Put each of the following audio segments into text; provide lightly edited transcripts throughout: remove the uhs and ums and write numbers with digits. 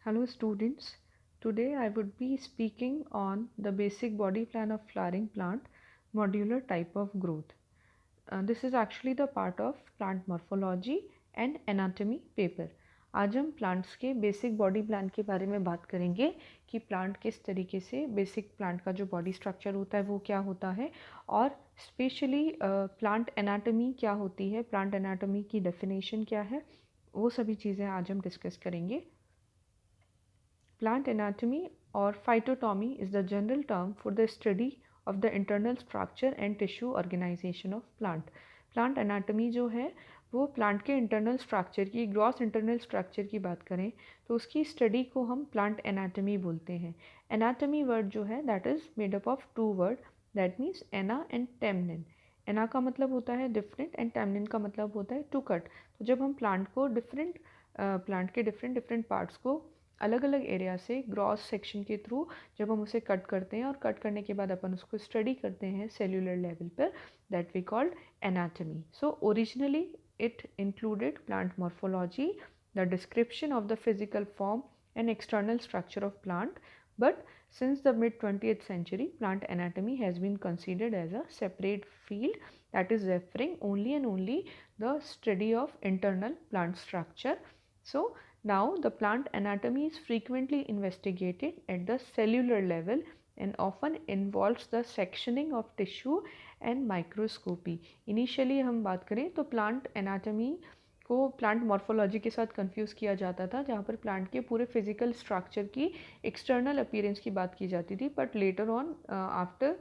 Hello students, today I would be speaking on the basic body plan of flowering plant, modular type of growth. This is actually the part of plant morphology and anatomy paper. आज हम plants के basic body plan के बारे में बात करेंगे कि plant किस तरीके से बेसिक प्लांट का जो बॉडी स्ट्रक्चर होता है वो क्या होता है और स्पेशली प्लांट एनाटॉमी क्या होती है, प्लांट एनाटॉमी की डेफिनेशन क्या है, वो सभी चीज़ें आज हम डिस्कस करेंगे. Plant anatomy or phytotomy is the general term for the study of the internal structure and tissue organization of plant. Plant anatomy जो है वो प्लांट के इंटरनल स्ट्रक्चर की, ग्रॉस इंटरनल स्ट्रक्चर की बात करें तो उसकी स्टडी को हम प्लांट एनाटॉमी बोलते हैं. एनाटॉमी वर्ड जो है that is made up of two word, that means ana and temnein. Ana का मतलब होता है डिफरेंट एंड टेमनिन का मतलब होता है टू कट. तो जब हम प्लांट को प्लांट के डिफरेंट पार्ट्स को अलग अलग एरिया से ग्रॉस सेक्शन के थ्रू जब हम उसे कट करते हैं और कट करने के बाद अपन उसको स्टडी करते हैं सेल्यूलर लेवल पर, that we called anatomy. So originally it included plant morphology, the description of the physical form and external structure of plant, but since the mid 20th century plant anatomy has been considered as a separate field that is referring only and only the study of internal plant structure. So now the plant anatomy is frequently investigated at the cellular level and often involves the sectioning of tissue and microscopy. Initially हम बात करें तो plant anatomy को plant morphology के साथ confuse किया जाता था, जहाँ पर प्लांट के पूरे फिजिकल स्ट्रक्चर की एक्सटर्नल अपीयरेंस की बात की जाती थी. But later on after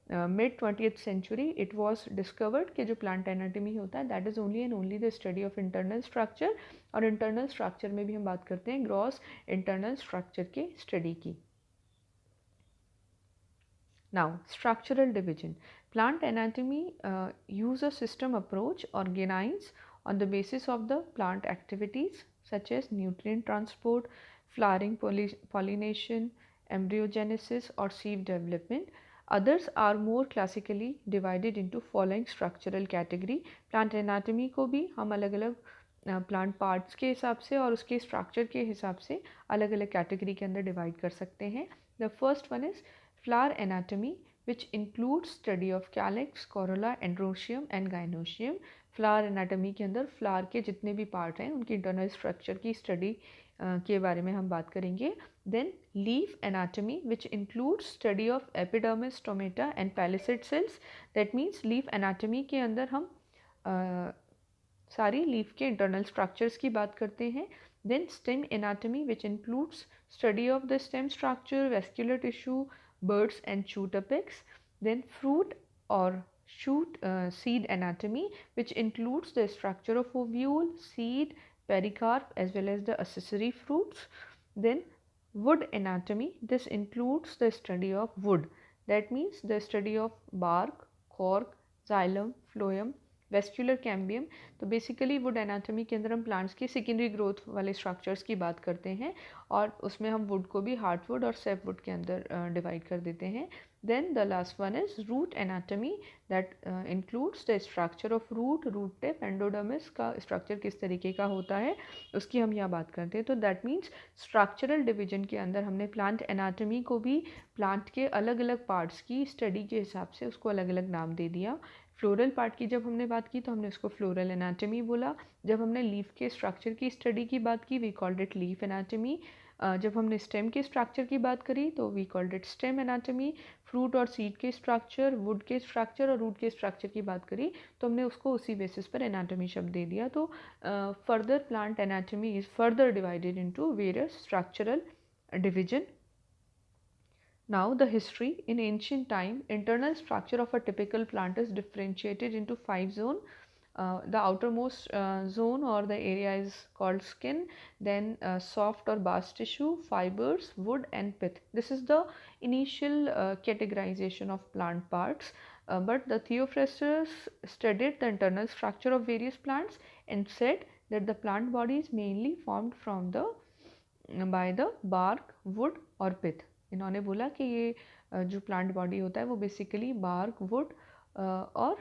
mid 20th century it was discovered कि जो प्लांट एनाटॉमी होता है that is only and only the study of internal structure. और इंटरनल स्ट्रक्चर में भी हम बात करते हैं ग्रॉस इंटरनल स्ट्रक्चर के स्टडी की. Now, structural division. Plant anatomy use a system approach organized on the basis of the plant activities such as nutrient transport, flowering pollination, embryogenesis or seed development. Others are more classically divided into following structural category. Plant anatomy को भी हम अलग अलग plant parts के हिसाब से और उसके स्ट्रक्चर के हिसाब से अलग अलग कैटेगरी के अंदर डिवाइड कर सकते हैं. The first one is flower anatomy, which includes study of calyx, corolla, androecium and gynoecium. Flower anatomy के अंदर फ्लावर के जितने भी पार्ट हैं उनकी इंटरनल स्ट्रक्चर की स्टडी के बारे में हम बात करेंगे. Then leaf anatomy which includes study of epidermis, stomata and palisade cells. That means leaf anatomy के अंदर हम सारी लीफ के इंटरनल स्ट्रक्चर्स की बात करते हैं. Then stem anatomy which includes study of the stem structure, vascular tissue, birds and shoot apex. Then fruit or shoot seed anatomy, which includes the structure of ovule, seed, pericarp as well as the accessory fruits. Then wood anatomy, this includes the study of wood, that means the study of bark, cork, xylem, phloem, vascular cambium. तो basically would anatomy के अंदर हम plants की secondary growth वाले structures की बात करते हैं और उसमें हम वुड को भी हार्डवुड और सेपवुड के अंदर डिवाइड कर देते हैं. Then the last one is root anatomy that includes the structure of root, root tip, endodermis का स्ट्रक्चर किस तरीके का होता है उसकी हम यहाँ बात करते हैं. तो दैट मीन्स स्ट्रक्चरल डिवीजन के अंदर हमने प्लांट एनाटॉमी को भी प्लांट के अलग अलग पार्ट्स की स्टडी के हिसाब से उसको अलग अलग नाम दे दिया. फ्लोरल पार्ट की जब हमने बात की तो हमने उसको फ्लोरल एनाटॉमी बोला. जब हमने लीफ के स्ट्रक्चर की स्टडी की बात की we called it leaf anatomy. जब हमने स्टेम के स्ट्रक्चर की बात करी तो we called it stem anatomy. Fruit और सीड के स्ट्रक्चर, वुड के स्ट्रक्चर और रूट के स्ट्रक्चर की बात करी तो हमने उसको उसी बेसिस पर एनाटॉमी शब्द दे दिया. तो further plant anatomy is further divided into various structural division. Now the history. In ancient time, internal structure of a typical plant is differentiated into 5 zones. The outermost zone or the area is called skin, then soft or bast tissue, fibers, wood and pith. This is the initial categorization of plant parts. But the Theophrastus studied the internal structure of various plants and said that the plant body is mainly formed from by the bark, wood or pith. इन्होंने बोला कि ये जो plant body होता है वो basically bark, would और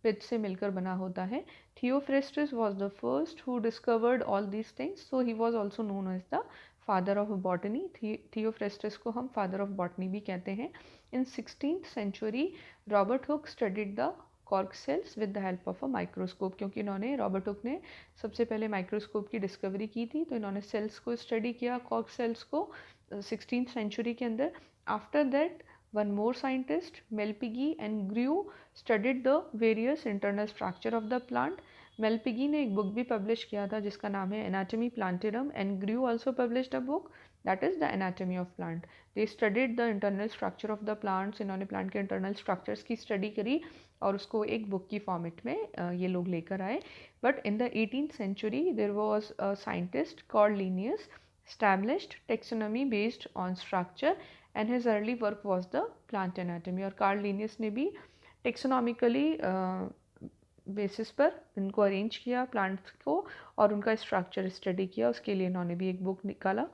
पिथ से मिलकर बना होता है. Theophrastus was the first who discovered all these things, so he was also known as the father of botany, Theophrastus को हम फादर ऑफ बॉटनी भी कहते हैं। In 16th century Robert Hooke studied the cork cells with the help of a microscope, क्योंकि इन्होंने Robert Hooke ने सबसे पहले माइक्रोस्कोप की डिस्कवरी की थी, तो इन्होंने सेल्स को स्टडी किया, कॉर्क सेल्स को 16th सेंचुरी के अंदर। After that one more scientist Malpighi and Grew studied the various internal structure of the plant. Malpighi ने एक बुक भी पब्लिश किया था जिसका नाम है anatomy plantarum, and Guru also published a book that is the anatomy of plant. They studied the internal structure of the plants, इन्होंने plant के इंटरनल स्ट्रक्चर्स की स्टडी करी और उसको एक बुक की फॉर्मेट में ये लोग लेकर आए। But in the 18th century there was a scientist called Linnaeus established taxonomy based on structure and his early work was the plant anatomy। और कार्ल लीनियस ने भी टेक्सोनॉमिकली बेसिस पर इनको अरेंज किया प्लांट्स को और उनका स्ट्रक्चर स्टडी किया, उसके लिए इन्होंने भी एक बुक निकाला।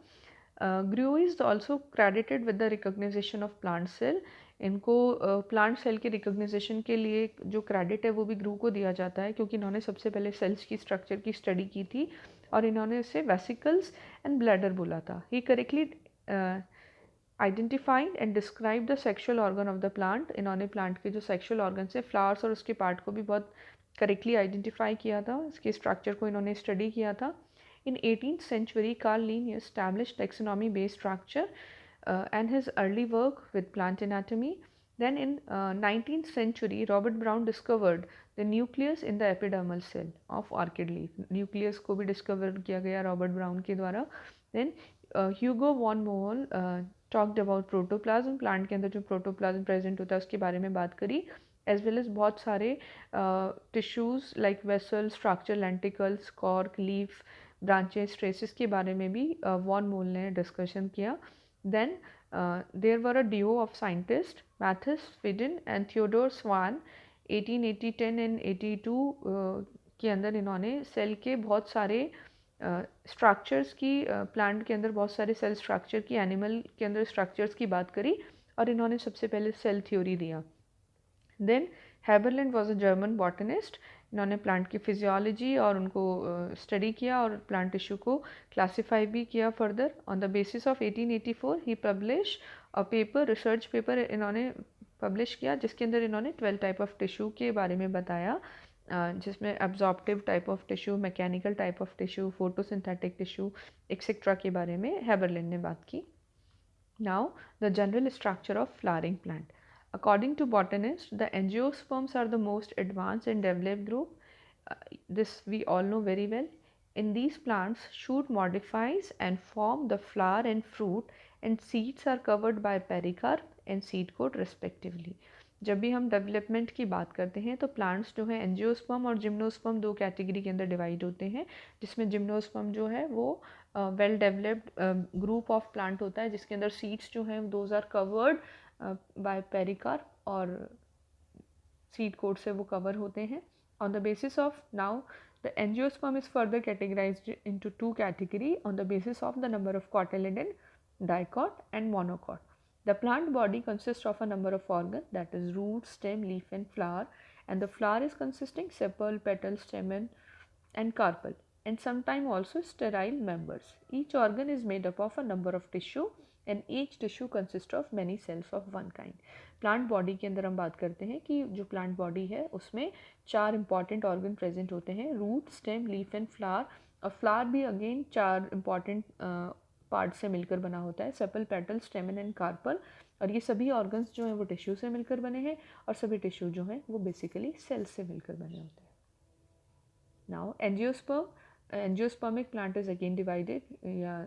Grew is also credited with the recognization of plant cell, इनको प्लांट सेल के रिकॉग्निजेशन के लिए जो क्रेडिट है वो भी ग्रू को दिया जाता है, क्योंकि इन्होंने सबसे पहले सेल्स की स्ट्रक्चर की स्टडी की थी और इन्होंने इसे वेसिकल्स एंड ब्लैडर बोला था। He correctly identified and describe the sexual organ of the plant, इन्होंने प्लांट के जो सेक्शुअल ऑर्गन से फ्लावर्स और उसके पार्ट को भी बहुत करेक्टली आइडेंटिफाई किया था, इसके स्ट्रक्चर को इन्होंने स्टडी किया था। इन 18th century Carl Linnaeus established taxonomy based structure and his early work with plant anatomy. Then in 19th century Robert Brown discovered the nucleus in the epidermal cell of orchid leaf, nucleus को भी discover किया गया Robert brown के द्वारा। Then Hugo von Mohl talked about protoplasm, plant के अंदर जो protoplasm present होता है उसके बारे में बात करी, एज वेल एज बहुत सारे tissues like vessel, structure, lenticels, cork, leaf, branches, traces के बारे में भी वॉन मोल ने डिस्कशन किया। Then there were a duo of scientist Matthias फिडन एंड थियोडोर स्वान 1880, 10 एंड 82 के अंदर इन्होंने सेल के बहुत सारे स्ट्रक्चर्स की प्लांट के अंदर बहुत सारे सेल स्ट्रक्चर की, एनिमल के अंदर स्ट्रक्चर्स की बात करी और इन्होंने सबसे पहले सेल थ्योरी दिया। Then Haberlandt was a German botanist, इन्होंने प्लांट की फिजियोलॉजी और उनको स्टडी किया और प्लांट टिश्यू को क्लासीफाई भी किया further. On the basis of 1884 he publish a paper, research paper इन्होंने पब्लिश किया जिसके अंदर इन्होंने 12 टाइप ऑफ टिश्यू के बारे में बताया, जिसमें absorptive type of tissue, mechanical type of tissue, photosynthetic tissue etcetera के बारे में हैबरलैंड ने बात की। Now the general structure of flowering plant. According to botanists, the angiosperms are the most advanced and developed group. This we all know very well. In these plants, shoot modifies and form the flower and fruit, and seeds are covered by pericarp and seed coat respectively. जब भी हम development की बात करते हैं तो plants जो है एंजियोस्पर्म और जिम्नोस्पर्म दो कैटेगरी के अंदर डिवाइड होते हैं, जिसमें जिम्नोस्पर्म जो है वो well developed group of plant होता है जिसके अंदर सीड्स जो हैं those are covered by pericarp और सीड कोट से वो कवर होते हैं। On the basis of now the angiosperm is further categorized into two category on the basis of the number of cotyledon, dicot and monocot. The plant body consists of a number of organs, that is root, stem, leaf and flower, and the flower is consisting sepal, petal, stamen and carpel, and sometimes also sterile members. Each organ is made up of a number of tissue and each tissue consists of many cells of one kind. Plant body के अंदर हम बात करते हैं कि जो plant body है उसमें 4 इंपॉर्टेंट ऑर्गन प्रेजेंट होते हैं, root, stem, leaf and flower. और फ्लावर भी अगेन 4 इंपॉर्टेंट पार्ट से मिलकर बना होता है, sepal, petal, stamen and carpel. और ये सभी ऑर्गन्स जो हैं वो टिश्यू से मिलकर बने हैं और सभी टिश्यू जो हैं वो बेसिकली सेल्स से मिलकर बने होते हैं। Now angiospermic plant is again divided या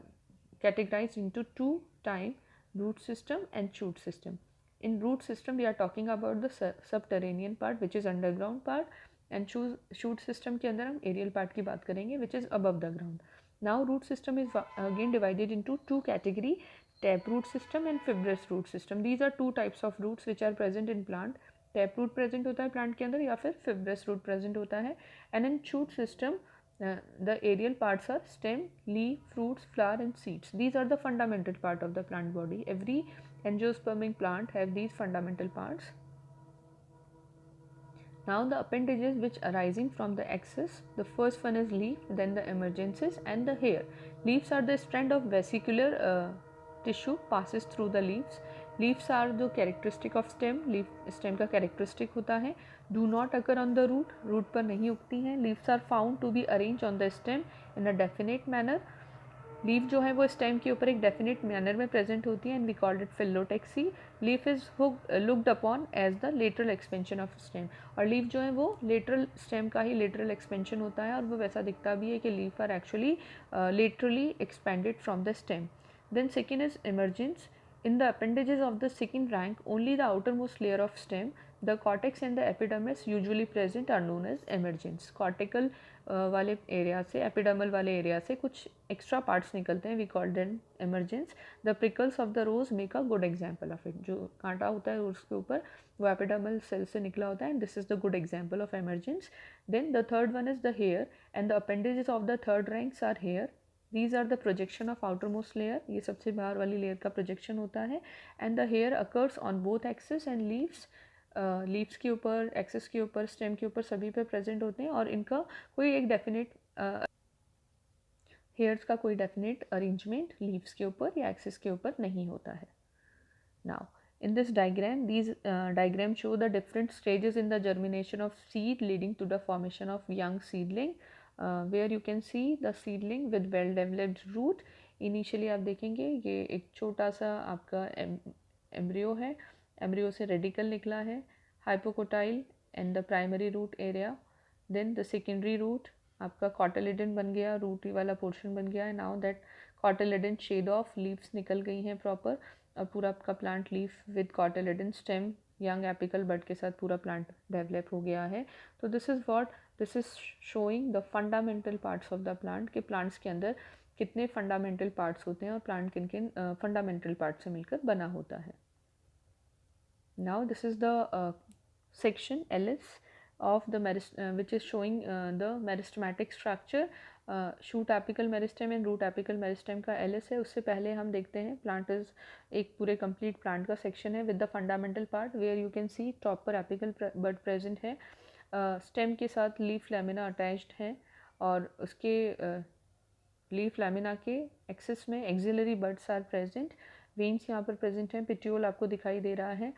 categorized into 2 type, root system and shoot system. In root system we are talking about the subterranean part which is underground part, and shoot system के अंदर हम aerial part की बात करेंगे which is above the ground. Now root system is again divided into 2 category, taproot system and fibrous root system. These are 2 types of roots which are present in plant. taproot present होता है plant के अंदर या फिर fibrous root present होता है। And in shoot system the aerial parts are stem, leaf, fruits, flower and seeds. These are the fundamental part of the plant body. Every angiospermic plant have these fundamental parts. Now the appendages which arising from the axis, the first one is leaf, then the emergences and the hair. Leaves are the strand of vesicular tissue passes through the leaves. Leaves are the characteristic of stem, leaf stem का characteristic होता है. Do not occur on the root, root पर नहीं उगती हैं. Leaves are found to be arranged on the stem in a definite manner. Leaf जो है वो स्टेम के ऊपर एक डेफिनेट मैनर में प्रेजेंट होती है and we called it phyllotaxy. Leaf is looked upon as the lateral expansion of stem. और लीफ जो है वो लेटरल स्टेम का ही लेटरल एक्सपेंशन होता है और वो वैसा दिखता भी है कि leaf are actually laterally expanded from the stem. Then second is emergence. In the appendages of the second rank, only the outermost layer of stem, the cortex and the epidermis usually present are known as emergence. Cortical वाले area से, epidermal वाले area से कुछ extra parts निकलते हैं, we call them emergence. The prickles of the rose make a good example of it. जो कांटा होता है उसके ऊपर वो एपिडर्मल सेल से निकला होता है and this is the good example of emergence. Then the third one is the hair and the appendages of the third ranks are hair. These are the projection of outermost layer. ये सबसे बाहर वाली layer का projection होता है and the hair occurs on both axis and leaves. Leaves के ऊपर, axis के ऊपर, स्टेम के ऊपर सभी पे प्रेजेंट होते हैं और इनका कोई एक डेफिनेट हेयर्स का कोई डेफिनेट अरेंजमेंट लीव्स के ऊपर या एक्सिस के ऊपर नहीं होता है. Now in this diagram, these diagrams show the different stages in the germination of seed leading to the formation of young seedling. Where you can see the seedling with well developed root. Initially आप देखेंगे ये एक छोटा सा आपका embryo है, embryo से radicle निकला है, hypocotyl and the primary root area. Then the secondary root आपका कॉटिलेडन बन गया, रूट वाला पोर्शन बन गया है. Now that cotyledon shed off, leaves निकल गई हैं प्रॉपर और पूरा आपका plant leaf with cotyledon stem young apical bud के साथ पूरा प्लांट डेवलप हो गया है. तो this is showing the fundamental parts of the plant कि प्लांट्स के अंदर कितने फंडामेंटल पार्ट्स होते हैं और प्लांट किन किन फंडामेंटल पार्ट से मिलकर बना होता है. Now this is the section LS of the which is showing the meristematic structure. Shoot apical meristem and root apical meristem का एलिस है. उससे पहले हम देखते हैं प्लांट इज एक पूरे कंप्लीट प्लांट का सेक्शन है with the fundamental part where you can see top पर एपिकल बड प्रेजेंट है, स्टेम के साथ लीफ लैमिना अटैच्ड है और उसके लीफ लैमिना के एक्सेस में axillary buds are present. Veins यहाँ पर प्रेजेंट हैं, पिट्यूल आपको दिखाई दे रहा है.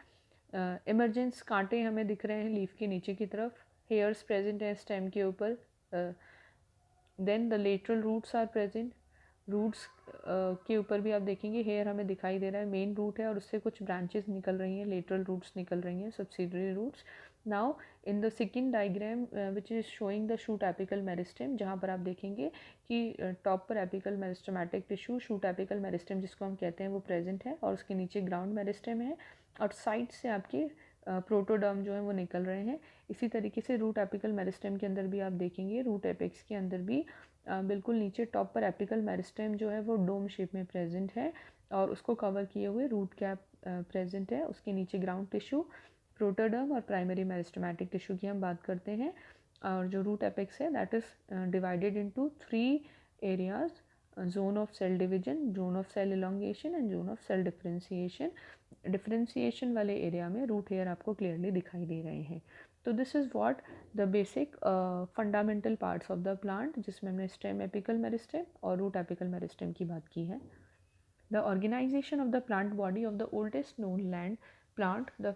इमरजेंस कांटे हमें दिख रहे हैं लीफ के नीचे की तरफ, हेयर्स प्रेजेंट हैं स्टेम के ऊपर. Then the lateral roots are present. Roots के ऊपर भी आप देखेंगे हेयर हमें दिखाई दे रहा है, मेन रूट है और उससे कुछ ब्रांचेस निकल रही हैं, लेटरल रूट्स निकल रही हैं, subsidiary roots. Now in the second diagram which is showing the shoot apical meristem, जहाँ पर आप देखेंगे कि टॉप पर apical meristematic tissue, shoot apical meristem जिसको हम कहते हैं वो प्रेजेंट है और उसके नीचे ग्राउंड मेरिस्टेम है और साइड से आपके प्रोटोडर्म जो है वो निकल रहे हैं. इसी तरीके से रूट एपिकल मेरिस्टेम के अंदर भी आप देखेंगे, रूट एपेक्स के अंदर भी बिल्कुल नीचे टॉप पर एपिकल मेरिस्टेम जो है वो डोम शेप में प्रेजेंट है और उसको कवर किए हुए रूट कैप प्रेजेंट है. उसके नीचे ग्राउंड टिश्यू, प्रोटोडर्म और प्राइमरी मेरिस्टेमेटिक टिश्यू की हम बात करते हैं. और जो रूट एपेक्स है that is divided into 3 areas, zone of cell division, zone of cell elongation and zone of cell differentiation. Differentiation वाले एरिया में रूट हेयर आपको क्लियरली दिखाई दे रहे हैं. तो this is what the basic fundamental parts of the plant, जिसमें हमने स्टेम एपिकल मेरिस्टेम और रूट एपिकल मेरिस्टेम की बात की है. The organization of the plant body of the oldest known land plant, the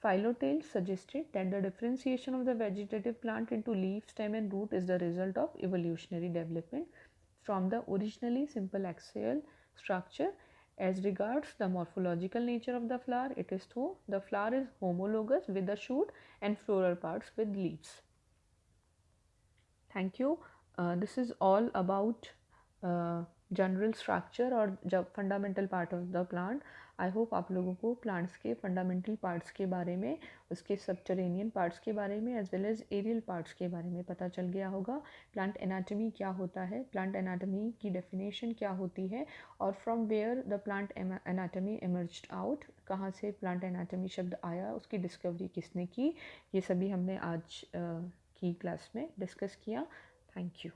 Phyllotails suggested that the differentiation of the vegetative plant into leaf, stem and root is the result of evolutionary development from the originally simple axial structure. As regards the morphological nature of the flower, it is true the flower is homologous with the shoot and floral parts with leaves. Thank you. This is all about general structure और जब fundamental part of the plant. I hope आप लोगों को plants के fundamental parts के बारे में, उसके सबटेरेनियन पार्ट्स के बारे में as well as aerial parts के बारे में पता चल गया होगा. प्लांट एनाटमी क्या होता है, प्लांट एनाटमी की डेफिनेशन क्या होती है और from where the plant anatomy emerged out, कहाँ से प्लांट एनाटमी शब्द आया, उसकी डिस्कवरी किसने की, ये सभी हमने आज की क्लास में डिस्कस किया. Thank you.